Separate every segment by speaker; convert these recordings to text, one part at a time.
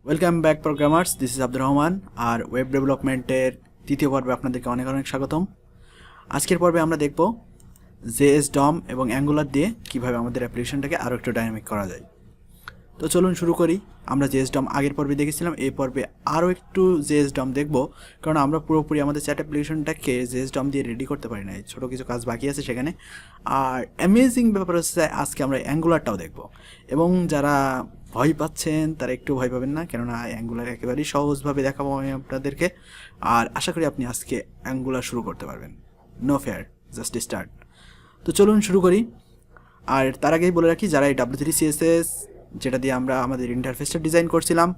Speaker 1: Welcome back programmers, this is Abdur Rahman আর web ডেভেলপমেন্টের তৃতীয় পর্বে আপনাদেরকে অনেক অনেক স্বাগতম। আজকের পর্বে আমরা দেখব জেএস ডম এবং অ্যাঙ্গুলার দিয়ে কিভাবে আমাদের অ্যাপ্লিকেশনটাকে আরও একটু ডাইনামিক করা যায়। তো চলুন শুরু করি। আমরা জেএস ডম আগের পর্বে দেখেছিলাম, এই পর্বে আরও একটু জেএস ডম দেখব, কারণ আমরা পুরোপুরি আমাদের চ্যাট অ্যাপ্লিকেশনটাকে জেএস ডম দিয়ে রেডি করতে পারি না, ছোটো কিছু কাজ বাকি আছে সেখানে। আর অ্যামেজিং ব্যাপার হচ্ছে আজকে আমরা অ্যাঙ্গুলারটাও দেখব, এবং যারা ভয় পাচ্ছেন তারা একটু ভয় পাবেন না, কেননা অ্যাঙ্গুলার একেবারেই সহজভাবে দেখাবো আমি আপনাদেরকে। আর আশা করি আপনি আজকে অ্যাঙ্গুলার শুরু করতে পারবেন। No fear, just start. তো চলুন শুরু করি। আর তার আগেই বলে রাখি, যারা এই W3 CSS যেটা দিয়ে আমরা আমাদের ইন্টারফেসটা ডিজাইন করছিলাম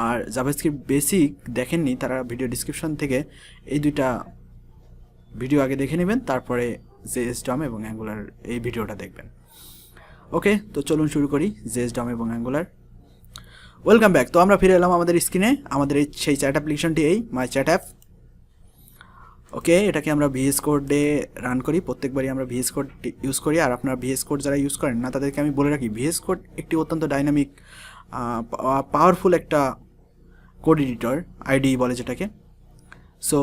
Speaker 1: আর জাভাস্ক্রিপ্ট বেসিক দেখেননি, তারা ভিডিও ডিসক্রিপশন থেকে এই দুইটা ভিডিও আগে দেখে নেবেন, তারপরে জেএস ডম এবং অ্যাঙ্গুলার এই ভিডিওটা দেখবেন। ওকে, তো চলুন শুরু করি জেএস ডম এবং অ্যাঙ্গুলার। Welcome back. তো আমরা ফিরে এলাম আমাদের স্ক্রিনে। আমাদের এই সেই চ্যাট অ্যাপ্লিকেশনটি এই মাই চ্যাট অ্যাপ। ওকে, এটাকে আমরা ভিএস কোডে রান করি, প্রত্যেকবারই আমরা ভিএস কোড ইউজ করি। আর আপনারা ভিএস কোড যারা ইউজ করেন না তাদেরকে আমি বলে রাখি, ভিএস কোড একটি অত্যন্ত ডাইনামিক পাওয়ারফুল একটা কোড এডিটর, আইডি বলে যেটাকে। সো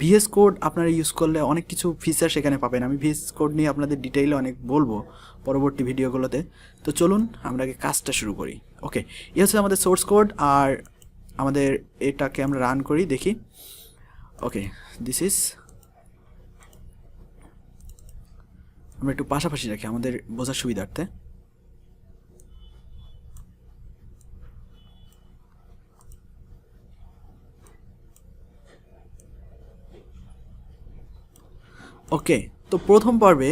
Speaker 1: ভিএস কোড আপনারা ইউজ করলে অনেক কিছু ফিচার সেখানে পাবেন। আমি ভিএস কোড নিয়ে আপনাদের ডিটেইলে অনেক বলবো পরবর্তী ভিডিওগুলোতে। তো চলুন আমরা আগে কাজটা শুরু করি। ওকে, এই হচ্ছে আমাদের সোর্স কোড, আর আমাদের এটাকে আমরা রান করি, দেখি। ওকে, দিস ইজ, আমরা একটু পাশাপাশি রাখি আমাদের বোঝার সুবিধার্থে। ওকে, তো প্রথম পর্বে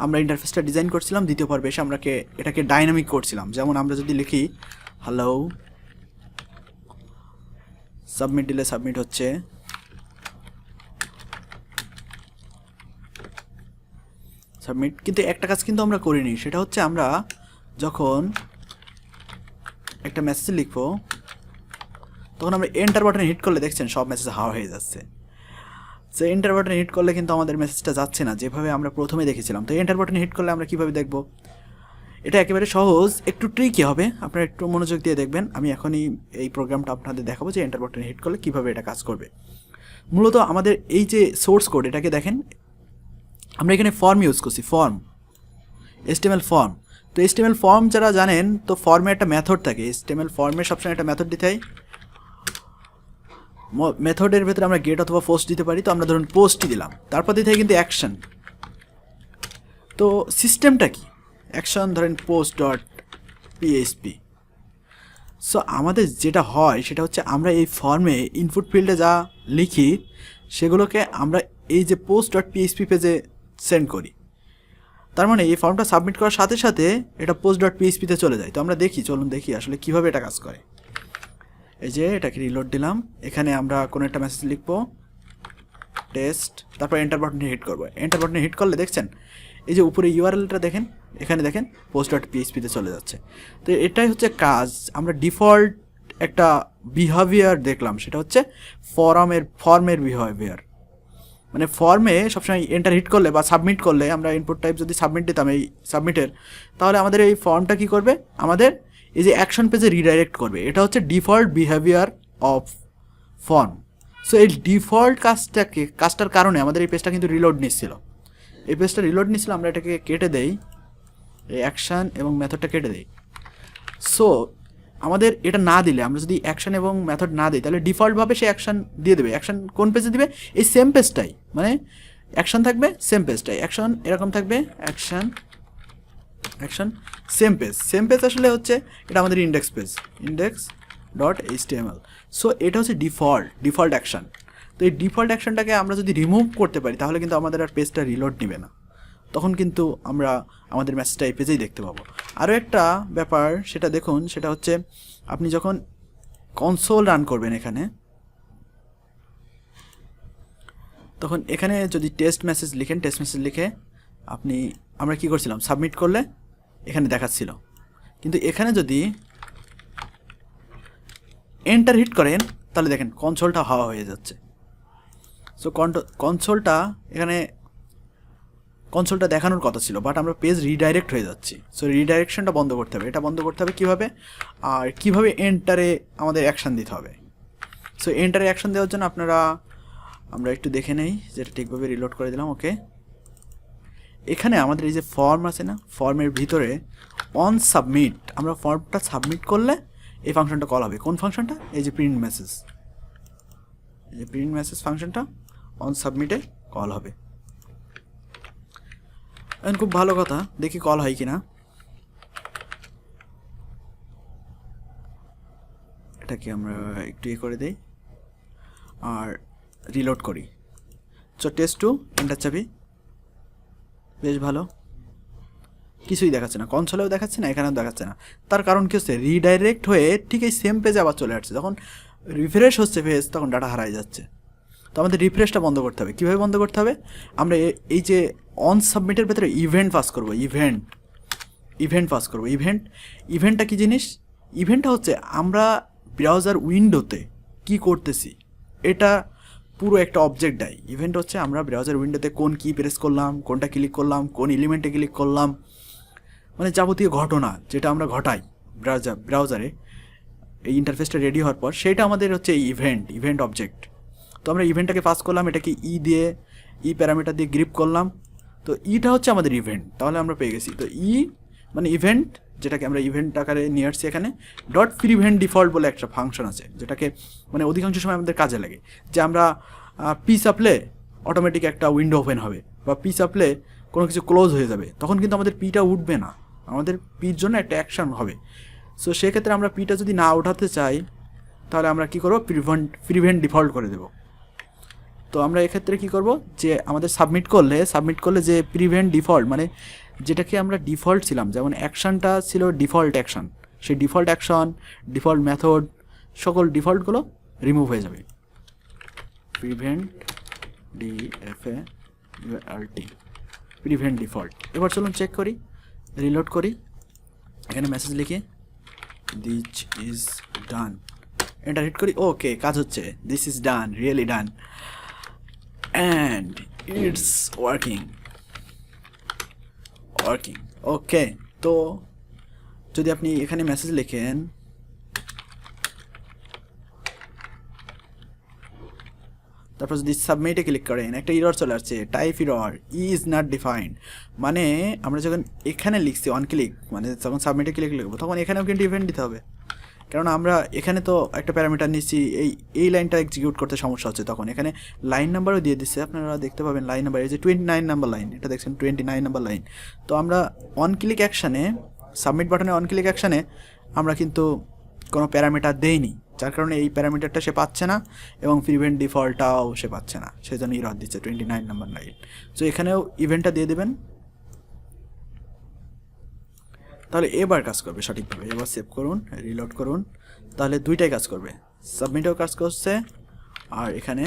Speaker 1: আমরা ইন্টারফেসটা ডিজাইন করছিলাম, দ্বিতীয় পর্বে এসে আমরা এটাকে ডাইনামিক করছিলাম। যেমন আমরা যদি লিখি হ্যালো, সাবমিট দিলে সাবমিট হচ্ছে, সাবমিট। কিন্তু একটা কাজ কিন্তু আমরা করিনি, সেটা হচ্ছে আমরা যখন একটা মেসেজ লিখবো তখন আমরা এন্টার বাটনে হিট করলে দেখছেন সব মেসেজ হাওয়া হয়ে যাচ্ছে। সো এন্টার বাটনে হিট করলে কিন্তু আমাদের মেসেজটা যাচ্ছে না যেভাবে আমরা প্রথমে দেখেছিলাম। তো এন্টার বাটনে হিট করলে আমরা কীভাবে দেখব, এটা একেবারে সহজ, একটু ট্রিকি হবে, আপনারা একটু মনোযোগ দিয়ে দেখবেন। আমি এখনই এই প্রোগ্রামটা আপনাদের দেখাবো যে এন্টার বাটনে হিট করলে কীভাবে এটা কাজ করবে। মূলত আমাদের এই যে সোর্স কোড, এটাকে দেখেন, আমরা এখানে ফর্ম ইউজ করছি, ফর্ম, HTML ফর্ম। তো HTML ফর্ম যারা জানেন, তো ফর্মে একটা মেথড থাকে, HTML ফর্মে সবসময় একটা মেথড দিতে হয়। মেথডের ভেতরে আমরা গেট অথবা পোস্ট দিতে পারি। তো আমরা ধরুন পোস্টই দিলাম, তারপর দিতে হয় কিন্তু অ্যাকশন। তো সিস্টেমটা কি, অ্যাকশন ধরেন পোস্ট ডট পিএইচপি। সো আমাদের যেটা হয় সেটা হচ্ছে আমরা এই ফর্মে ইনপুট ফিল্ডে যা লিখি সেগুলোকে আমরা এই যে পোস্ট ডট পিএইচপি পেজে সেন্ড করি। তার মানে এই ফর্মটা সাবমিট করার সাথে সাথে এটা পোস্ট ডট পিএইচপিতে চলে যায়। তো আমরা দেখি, চলুন দেখি আসলে কীভাবে এটা কাজ করে। এই যে এটাকে রিলোড দিলাম, এখানে আমরা কোনো একটা মেসেজ লিখবো, টেস্ট, তারপর এন্টার বাটনে হিট করবো। এন্টার বাটনে হিট করলে দেখছেন এই যে উপরে ইউআরএলটা দেখেন, এখানে দেখেন পোস্ট ডট পিএইচপিতে চলে যাচ্ছে। তো এটাই হচ্ছে কাজ। আমরা ডিফল্ট একটা বিহেভিয়ার দেখলাম, সেটা হচ্ছে ফর্মের বিহেভিয়ার। মানে ফর্মে সবসময় এন্টার হিট করলে বা সাবমিট করলে, আমরা ইনপুট টাইপ যদি সাবমিট দিতাম এই সাবমিটের, তাহলে আমাদের এই ফর্মটা কী করবে, আমাদের এই যে অ্যাকশন পেজে রিডাইরেক্ট করবে। এটা হচ্ছে default behaviour of form. So এই ডিফল্ট কাজটার কারণে আমাদের এই পেজটা কিন্তু রিলোড নিচ্ছিল, এই পেজটা রিলোড নিচ্ছিল। আমরা এটাকে কেটে দেই, এই অ্যাকশন এবং মেথডটা কেটে দেই। সো আমাদের এটা না দিলে, আমরা যদি অ্যাকশন এবং মেথড না দিই, তাহলে ডিফল্টভাবে সে অ্যাকশন দিয়ে দেবে। অ্যাকশন কোন পেজে দিবে, এই সেম পেজটাই, মানে অ্যাকশন থাকবে সেম পেজটাই, অ্যাকশন এরকম থাকবে, action action same page. Same page আসলে হচ্ছে এটা আমাদের index page, index dot HTML। So এটা হচ্ছে ডিফল্ট অ্যাকশন। তো এই ডিফল্ট অ্যাকশনটাকে আমরা যদি রিমুভ করতে পারি, তাহলে কিন্তু আমাদের আর পেজটা রিলোড নেবে না, তখন কিন্তু আমরা আমাদের মেসেজটা এই পেজেই দেখতে পাবো। আরও একটা ব্যাপার সেটা দেখুন, সেটা হচ্ছে আপনি যখন কনসোল রান করবেন এখানে, তখন এখানে যদি টেস্ট মেসেজ লিখেন, টেস্ট মেসেজ লিখে আমরা কি করছিলাম, সাবমিট করলে এখানে দেখাচ্ছিল। কিন্তু এখানে যদি এন্টার হিট করেন তাহলে দেখেন কনসোলটা হাওয়া হয়ে যাচ্ছে। সো কনসোলটা এখানে কনসোলটা দেখানোর কথা ছিল, বাট আমরা পেজ রিডাইরেক্ট হয়ে যাচ্ছি। সো রিডাইরেকশনটা বন্ধ করতে হবে। এটা বন্ধ করতে হবে কীভাবে, আর কীভাবে এন্টারে আমাদের অ্যাকশান দিতে হবে। সো এন্টারে অ্যাকশান দেওয়ার জন্য আমরা একটু দেখে নেই যেটা ঠিকভাবে রিলোড করে দিলাম। ওকে, এখানে আমাদের এই যে ফর্ম আছে না, ফর্মের ভিতরে অন সাবমিট, আমরা ফর্মটা সাবমিট করলে এই ফাংশনটা কল হবে। কোন ফাংশনটা? এই যে প্রিন্ট মেসেজ, এই যে প্রিন্ট মেসেজ ফাংশনটা অন সাবমিটে কল হবে। এখন খুব ভালো কথা, দেখি কল হয় কিনা। এটাকে আমরা একটু করে দেই আর রিলোড করি। সো টেস্ট2 এন্টার চাবি, বেশ ভালো, কিছুই দেখাচ্ছে না, কনসোলেও দেখাচ্ছে না, এখানেও দেখাচ্ছে না। তার কারণ কী হচ্ছে, রিডাইরেক্ট হয়ে ঠিক এই সেম পেজে আবার চলে আসছে। যখন রিফ্রেশ হচ্ছে পেজ তখন ডাটা হারাই যাচ্ছে। তো আমাদের রিফ্রেশটা বন্ধ করতে হবে। কীভাবে বন্ধ করতে হবে? আমরা এই যে অন সাবমিটের ভেতরে ইভেন্ট পাস করব, ইভেন্ট পাস করব। ইভেন্টটা কী জিনিস? ইভেন্টটা হচ্ছে আমরা ব্রাউজার উইন্ডোতে কি করতেছি এটা পুরো একটা অবজেক্ট দেয়। ইভেন্ট হচ্ছে আমরা ব্রাউজার উইন্ডোতে কোন কি প্রেস করলাম, কোনটা ক্লিক করলাম, কোন এলিমেন্টে ক্লিক করলাম, মানে যাবতীয় ঘটনা যেটা আমরা ঘটাই ব্রাউজারে এই ইন্টারফেসটা রেডি হওয়ার পর, সেটা আমাদের হচ্ছে এই ইভেন্ট অবজেক্ট। তো আমরা ইভেন্টটাকে পাস করলাম, এটাকে প্যারামিটার দিয়ে গ্রিপ করলাম। তো ইটা হচ্ছে আমাদের ইভেন্ট, তাহলে আমরা পেয়ে গেছি। তো মানে ইভেন্ট, যেটাকে আমরা ইভেন্ট আকারে নিয়ে আসছি এখানে। ডট প্রিভেন্ট ডিফল্ট বলে একটা ফাংশন আছে, যেটাকে মানে অধিকাংশ সময় আমাদের কাজে লাগে। যে আমরা পি চাপলে অটোমেটিক একটা উইন্ডো ওপেন হবে, বা পি চাপলে কোনো কিছু ক্লোজ হয়ে যাবে, তখন কিন্তু আমাদের পিটা উঠবে না, আমাদের পির জন্য একটা অ্যাকশান হবে। সো সেক্ষেত্রে আমরা পিটা যদি না ওঠাতে চাই তাহলে আমরা কী করবো, প্রিভেন্ট ডিফল্ট করে দেবো। তো আমরা এক্ষেত্রে কী করব, যে আমাদের সাবমিট করলে যে প্রিভেন্ট ডিফল্ট, মানে যেটাকে আমরা ডিফল্ট ছিলাম, যেমন অ্যাকশানটা ছিল ডিফল্ট অ্যাকশান, সেই ডিফল্ট অ্যাকশন, ডিফল্ট মেথড, সকল ডিফল্টগুলো রিমুভ হয়ে যাবে। Prevent prevent default. এবার চলুন চেক করি, রিলোড করি, এখানে মেসেজ লিখে this is done, enter hit করি। ওকে, কাজ হচ্ছে, this is done, really done, and it's working. Okay, তো যদি আপনি এখানে মেসেজ লেখেন, তারপর যদি সাবমিটে ক্লিক করেন, একটা এরর চলে আসছে, type error, is not defined. মানে আমরা যখন এখানে লিখছি অন ক্লিক, মানে যখন সাবমিটে ক্লিক লিখবো তখন এখানেও কিন্তু ইভেন্ট দিতে হবে, কারণ আমরা এখানে তো একটা প্যারামিটার নিচ্ছি, এই লাইনটা এক্সিকিউট করতে সমস্যা হচ্ছে। তখন এখানে লাইন নাম্বারও দিয়ে দিচ্ছে, আপনারা দেখতে পাবেন লাইন নাম্বার, এই যে 29 নাম্বার লাইন, এটা দেখছেন 29 নাম্বার লাইন। তো আমরা অন ক্লিক অ্যাকশানে, সাবমিট বাটনে অন ক্লিক অ্যাকশানে আমরা কিন্তু কোনো প্যারামিটার দেইনি, যার কারণে এই প্যারামিটারটা সে পাচ্ছে না, এবং প্রিভেন্ট ডিফল্টটাও সে পাচ্ছে না, সেই জন্য এরর দিচ্ছে 29 নাম্বার লাইন। সো এখানেও ইভেন্টটা দিয়ে দেবেন, তাহলে এবার কাজ করবে সঠিকভাবে। এবার সেভ করুন, রিলোড করুন, তাহলে দুইটাই কাজ করবে, সাবমিটেও কাজ করছে আর এখানে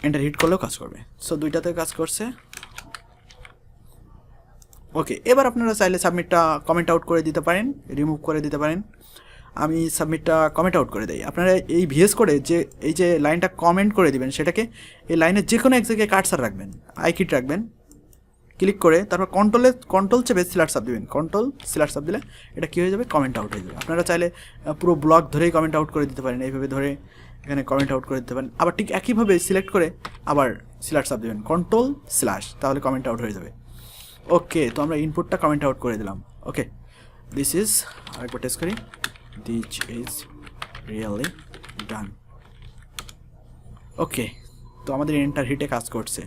Speaker 1: এন্টার হিট করলেও কাজ করবে। সো দুইটাতে কাজ করছে। ওকে, এবার আপনারা চাইলে সাবমিটটা কমেন্ট আউট করে দিতে পারেন, রিমুভ করে দিতে পারেন। আমি সাবমিটটা কমেন্ট আউট করে দিই। আপনারা এই ভিএস করে যে এই যে লাইনটা কমেন্ট করে দিবেন, সেটাকে এই লাইনের যে কোনো এক জায়গায় কার্সার রাখবেন, আইকিট রাখবেন, ক্লিক করে তারপর কন্ট্রোল চেপে সিলেক্ট সাব দিবেন। কন্ট্রোল সিলেক্ট সাব দিলে এটা কী হয়ে যাবে, কমেন্ট আউট হয়ে যাবে। আপনারা চাইলে পুরো ব্লক ধরেই কমেন্ট আউট করে দিতে পারেন, এইভাবে ধরে এখানে কমেন্ট আউট করে দিতে পারেন। আবার ঠিক একইভাবে সিলেক্ট করে আবার সিলেক্ট সাব দেবেন, কন্ট্রোল স্ল্যাশ, তাহলে কমেন্ট আউট হয়ে যাবে। ওকে, তো আমরা ইনপুটটা কমেন্ট আউট করে দিলাম। ওকে, দিস ইজ, আরেকবার টেস্ট করি, দিস ইজ রিয়েলি ডান। ওকে, তো আমাদের এন্টার হিটে কাজ করছে।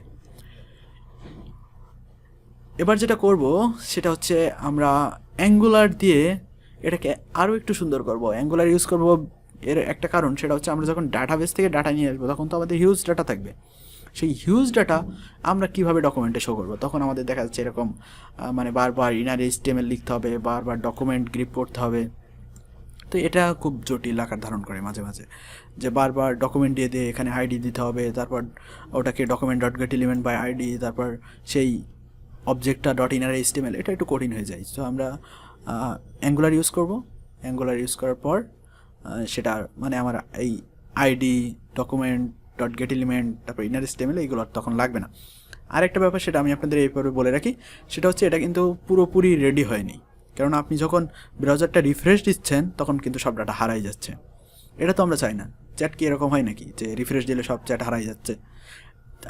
Speaker 1: এবার যেটা করব সেটা হচ্ছে আমরা অ্যাঙ্গুলার দিয়ে এটাকে আরও একটু সুন্দর করব। অ্যাঙ্গুলার ইউজ করব এর একটা কারণ, সেটা হচ্ছে আমরা যখন ডাটাবেস থেকে ডাটা নিয়ে আসবো তখন তো আমাদের হিউজ ডাটা থাকবে। সেই হিউজ ডাটা আমরা কীভাবে ডকুমেন্টে শো করবো, তখন আমাদের দেখা যাচ্ছে এরকম মানে বারবার ইনার HTML লিখতে হবে, বারবার ডকুমেন্ট গ্রিপ করতে হবে। তো এটা খুব জটিল আকার ধারণ করে মাঝে মাঝে, যে বারবার ডকুমেন্ট দিয়ে এখানে আইডি দিতে হবে, তারপর ওটাকে document dot get element by ID, তারপর সেই অবজেক্টটা ডট ইনার HTML, এটা একটু কঠিন হয়ে যায়। তো আমরা অ্যাঙ্গুলার ইউজ করব। অ্যাঙ্গুলার ইউজ করার পর সেটা মানে আমার এই ID, document dot get element, তারপর ইনার স্টেমেল, এইগুলো তখন লাগবে না। আরেকটা ব্যাপার, সেটা আমি আপনাদের এইভাবে বলে রাখি, সেটা হচ্ছে এটা কিন্তু পুরোপুরি রেডি হয়নি, কারণ আপনি যখন ব্রাউজারটা রিফ্রেশ দিচ্ছেন তখন কিন্তু সব ডাটা হারাই যাচ্ছে। এটা তো আমরা চাই না। চ্যাট কি এরকম হয় নাকি যে রিফ্রেশ দিলে সব চ্যাট হারাই যাচ্ছে?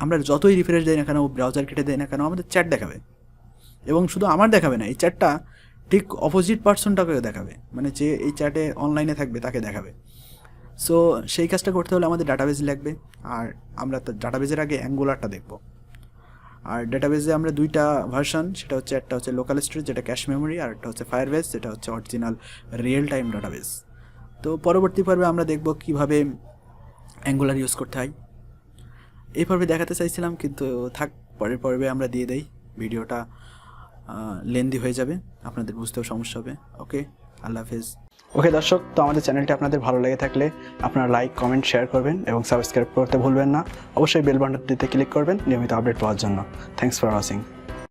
Speaker 1: আমরা যতই রিফ্রেশ দিই না কেন, ব্রাউজার কেটে দেয় না কেন, আমাদের চ্যাট দেখাবে। এবং শুধু আমার দেখাবে না, এই চ্যাটটা ঠিক অপোজিট পার্সনটাকেও দেখাবে, মানে যে এই চ্যাটে অনলাইনে থাকবে তাকে দেখাবে। সো সেই কাজটা করতে হলে আমাদের ডাটাবেজ লাগবে, আর আমরা ডাটাবেজের আগে অ্যাঙ্গুলারটা দেখব। আর ডাটাবেজে আমরা দুইটা ভার্সন, সেটা হচ্ছে একটা হচ্ছে লোকাল স্টোরেজ যেটা ক্যাশ মেমোরি, আর একটা হচ্ছে ফায়ারবেস যেটা হচ্ছে অরিজিনাল রিয়েল টাইম ডাটাবেজ। তো পরবর্তী পর্বে আমরা দেখব কীভাবে অ্যাঙ্গুলার ইউজ করতে হয়। এই পর্বে দেখাতে চাইছিলাম, কিন্তু থাক, পরের পর্বে আমরা দিয়ে দেই, ভিডিওটা লেন্দি হয়ে যাবে, আপনাদের বুঝতেও সমস্যা হবে। ওকে, আল্লাহ হাফেজ। ওকে দর্শক, তো আমাদের চ্যানেলটি আপনাদের ভালো লেগে থাকলে আপনারা লাইক, কমেন্ট, শেয়ার করবেন এবং সাবস্ক্রাইব করতে ভুলবেন না। অবশ্যই বেল বাটনটিতে ক্লিক করবেন নিয়মিত আপডেট পাওয়ার জন্য। Thanks for watching.